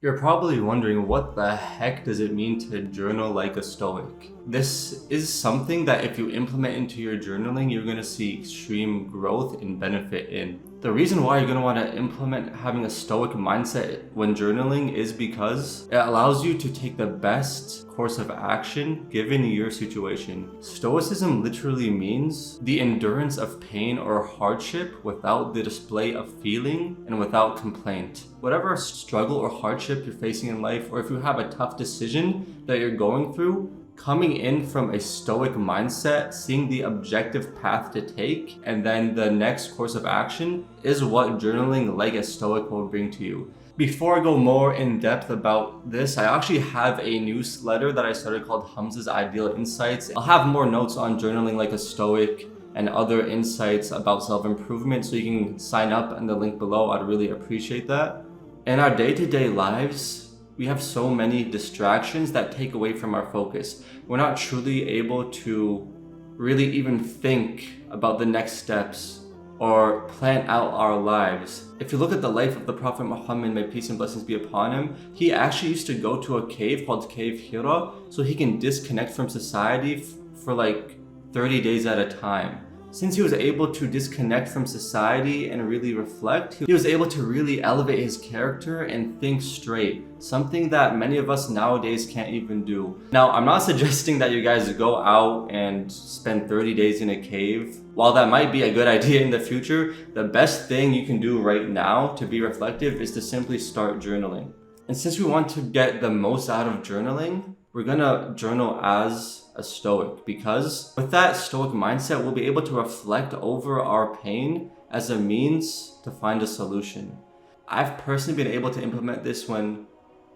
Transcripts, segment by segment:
You're probably wondering, what the heck does it mean to journal like a Stoic? This is something that if you implement into your journaling, you're going to see extreme growth and benefit in. The reason why you're going to want to implement having a Stoic mindset when journaling is because it allows you to take the best course of action given your situation. Stoicism literally means the endurance of pain or hardship without the display of feeling and without complaint. Whatever struggle or hardship you're facing in life, or if you have a tough decision that you're going through, coming in from a Stoic mindset, seeing the objective path to take, and then the next course of action is what journaling like a Stoic will bring to you. Before I go more in depth about this, I actually have a newsletter that I started called Hamza's Ideal Insights. I'll have more notes on journaling like a Stoic and other insights about self-improvement, so you can sign up in the link below. I'd really appreciate that. In our day-to-day lives, we have so many distractions that take away from our focus. We're not truly able to really even think about the next steps or plan out our lives. If you look at the life of the Prophet Muhammad, may peace and blessings be upon him, he actually used to go to a cave called Cave Hira so he can disconnect from society for like 30 days at a time. Since he was able to disconnect from society and really reflect, he was able to really elevate his character and think straight, something that many of us nowadays can't even do. Now, I'm not suggesting that you guys go out and spend 30 days in a cave. While that might be a good idea in the future, the best thing you can do right now to be reflective is to simply start journaling. And since we want to get the most out of journaling, we're gonna journal as a Stoic, because with that Stoic mindset, we'll be able to reflect over our pain as a means to find a solution. I've personally been able to implement this when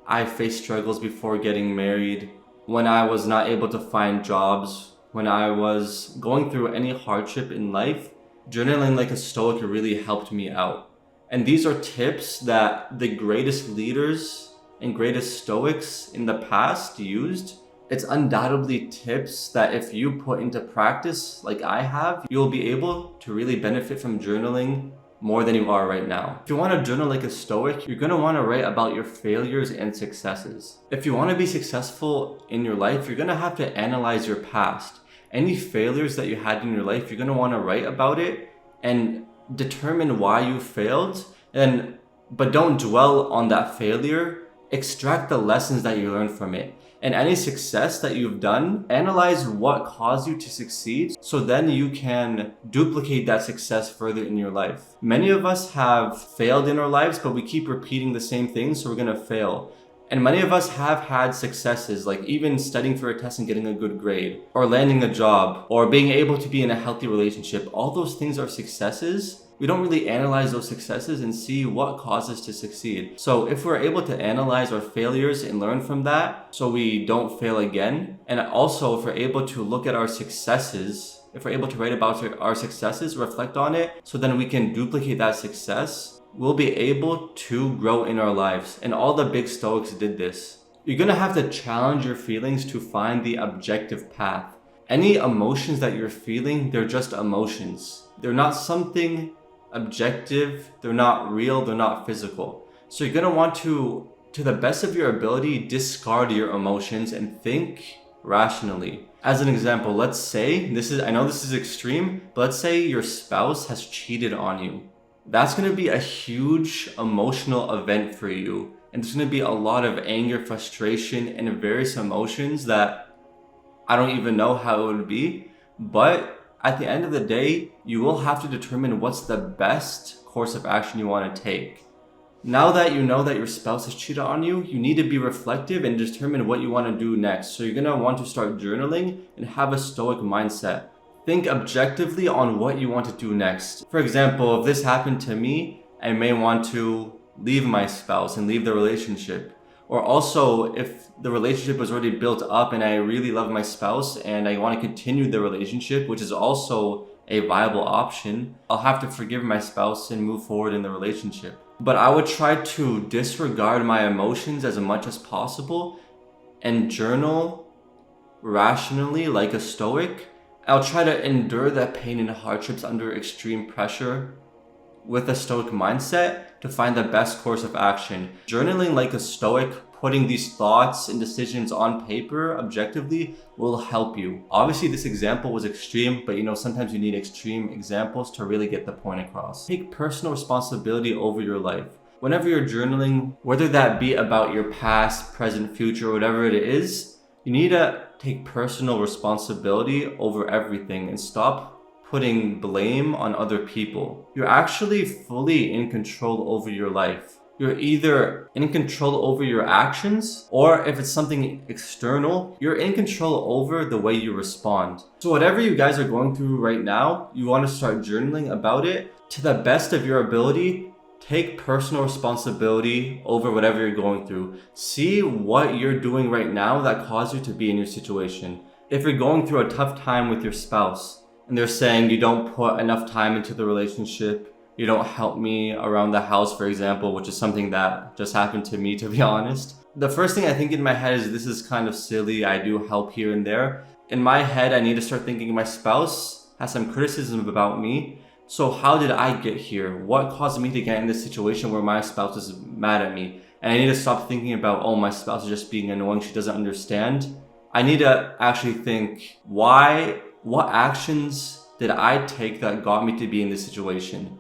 I faced struggles before getting married, when I was not able to find jobs, when I was going through any hardship in life. Journaling like a Stoic really helped me out. And these are tips that the greatest leaders and greatest Stoics in the past used. It's undoubtedly tips that if you put into practice like I have, you'll be able to really benefit from journaling more than you are right now. If you want to journal like a Stoic, you're going to want to write about your failures and successes. If you want to be successful in your life, you're going to have to analyze your past. Any failures that you had in your life, you're going to want to write about it and determine why you failed, but don't dwell on that failure. Extract the lessons that you learned from it. And any success that you've done, analyze what caused you to succeed, so then you can duplicate that success further in your life. Many of us have failed in our lives, but we keep repeating the same things, so we're gonna fail. And many of us have had successes, like even studying for a test and getting a good grade, or landing a job, or being able to be in a healthy relationship. All those things are successes. We don't really analyze those successes and see what caused us to succeed. So if we're able to analyze our failures and learn from that so we don't fail again, and also if we're able to look at our successes, if we're able to write about our successes, reflect on it, so then we can duplicate that success, we'll be able to grow in our lives. And all the big Stoics did this. You're gonna have to challenge your feelings to find the objective path. Any emotions that you're feeling, they're just emotions. They're not something objective, they're not real, they're not physical. So you're gonna want to the best of your ability, discard your emotions and think rationally. As an example, let's say, I know this is extreme, but let's say your spouse has cheated on you. That's gonna be a huge emotional event for you. And there's gonna be a lot of anger, frustration, and various emotions that I don't even know how it would be. But at the end of the day, you will have to determine what's the best course of action you want to take. Now that you know that your spouse has cheated on you, you need to be reflective and determine what you want to do next. So you're going to want to start journaling and have a Stoic mindset. Think objectively on what you want to do next. For example, if this happened to me, I may want to leave my spouse and leave the relationship. Or also, if the relationship was already built up and I really love my spouse and I want to continue the relationship, which is also a viable option, I'll have to forgive my spouse and move forward in the relationship. But I would try to disregard my emotions as much as possible and journal rationally like a Stoic. I'll try to endure that pain and hardships under extreme pressure with a Stoic mindset to find the best course of action. Journaling like a Stoic, putting these thoughts and decisions on paper objectively will help you. Obviously, this example was extreme, but sometimes you need extreme examples to really get the point across. Take personal responsibility over your life. Whenever you're journaling, whether that be about your past, present, future, whatever it is, you need to take personal responsibility over everything and stop putting blame on other people. You're actually fully in control over your life. You're either in control over your actions, or if it's something external, you're in control over the way you respond. So whatever you guys are going through right now, you want to start journaling about it to the best of your ability. Take personal responsibility over whatever you're going through. See what you're doing right now that caused you to be in your situation. If you're going through a tough time with your spouse and they're saying you don't put enough time into the relationship, you don't help me around the house, for example, which is something that just happened to me, to be honest. The first thing I think in my head is, this is kind of silly. I do help here and there. In my head, I need to start thinking my spouse has some criticism about me. So how did I get here? What caused me to get in this situation where my spouse is mad at me? And I need to stop thinking about, oh, my spouse is just being annoying, she doesn't understand. I need to actually think, what actions did I take that got me to be in this situation?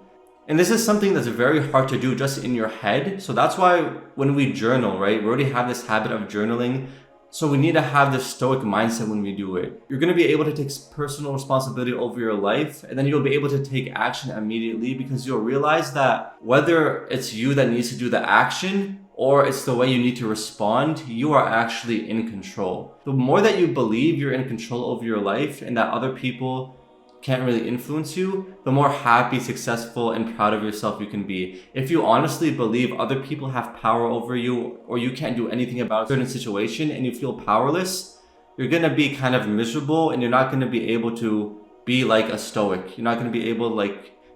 And this is something that's very hard to do just in your head. So that's why when we journal, right, we already have this habit of journaling. So we need to have this Stoic mindset when we do it. You're going to be able to take personal responsibility over your life, and then you'll be able to take action immediately, because you'll realize that whether it's you that needs to do the action or it's the way you need to respond, you are actually in control. The more that you believe you're in control over your life and that other people can't really influence you, the more happy, successful, and proud of yourself you can be. If you honestly believe other people have power over you, or you can't do anything about a certain situation and you feel powerless, you're gonna be kind of miserable, and you're not gonna be able to be like a Stoic. You're not gonna be able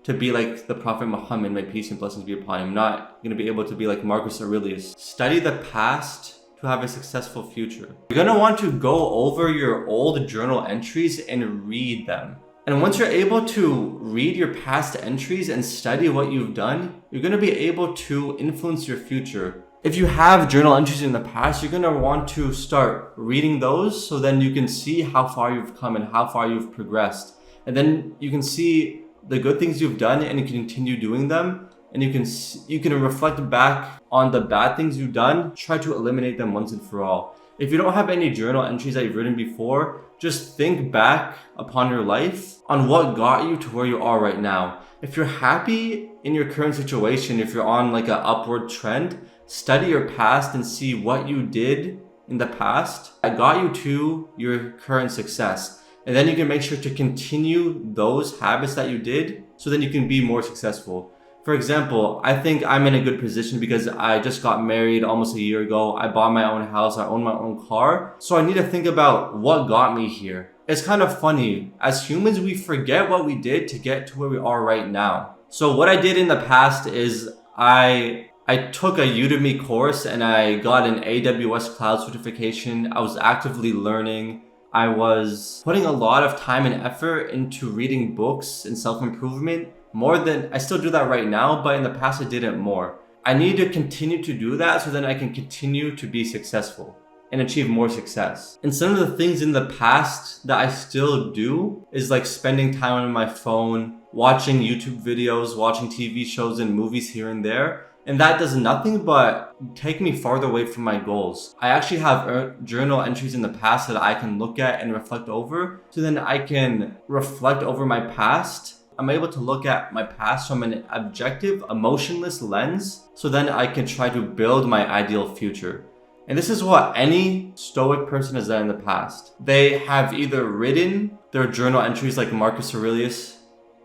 to be like the Prophet Muhammad, may peace and blessings be upon him. Not gonna be able to be like Marcus Aurelius. Study the past to have a successful future. You're gonna want to go over your old journal entries and read them. And once you're able to read your past entries and study what you've done, you're going to be able to influence your future. If you have journal entries in the past, you're going to want to start reading those, so then you can see how far you've come and how far you've progressed. And then you can see the good things you've done and you can continue doing them. And you can reflect back on the bad things you've done, try to eliminate them once and for all. If you don't have any journal entries that you've written before, just think back upon your life on what got you to where you are right now. If you're happy in your current situation, if you're on like an upward trend, study your past and see what you did in the past that got you to your current success. And then you can make sure to continue those habits that you did, so then you can be more successful. For example, I think I'm in a good position because I just got married almost a year ago. I bought my own house. I own my own car. So I need to think about what got me here. It's kind of funny. As humans, we forget what we did to get to where we are right now. So what I did in the past is I took a Udemy course and I got an AWS cloud certification. I was actively learning. I was putting a lot of time and effort into reading books and self-improvement. More than, I still do that right now, but in the past I did it more. I need to continue to do that so then I can continue to be successful and achieve more success. And some of the things in the past that I still do is like spending time on my phone, watching YouTube videos, watching TV shows and movies here and there. And that does nothing but take me farther away from my goals. I actually have journal entries in the past that I can look at and reflect over, so then I can reflect over my past. I'm able to look at my past from an objective, emotionless lens, so then I can try to build my ideal future. And this is what any Stoic person has done in the past. They have either written their journal entries like Marcus Aurelius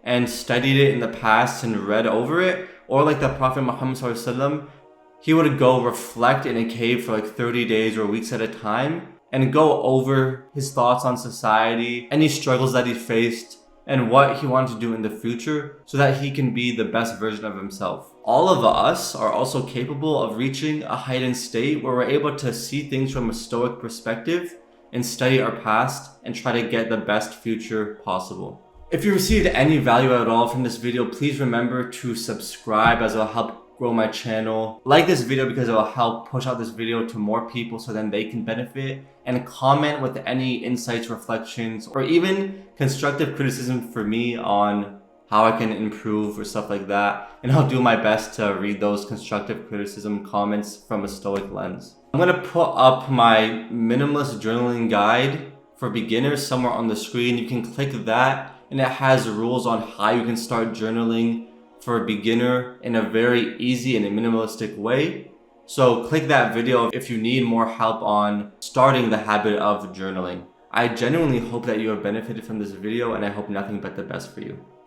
and studied it in the past and read over it, or like the Prophet Muhammad SAW, he would go reflect in a cave for like 30 days or weeks at a time and go over his thoughts on society, any struggles that he faced, and what he wanted to do in the future so that he can be the best version of himself. All of us are also capable of reaching a heightened state where we're able to see things from a Stoic perspective and study our past and try to get the best future possible. If you received any value at all from this video, please remember to subscribe, as it'll help grow my channel. Like this video because it will help push out this video to more people so then they can benefit. And comment with any insights, reflections, or even constructive criticism for me on how I can improve or stuff like that. And I'll do my best to read those constructive criticism comments from a Stoic lens. I'm gonna put up my minimalist journaling guide for beginners somewhere on the screen. You can click that and it has rules on how you can start journaling for a beginner in a very easy and a minimalistic way. So click that video if you need more help on starting the habit of journaling. I genuinely hope that you have benefited from this video, and I hope nothing but the best for you.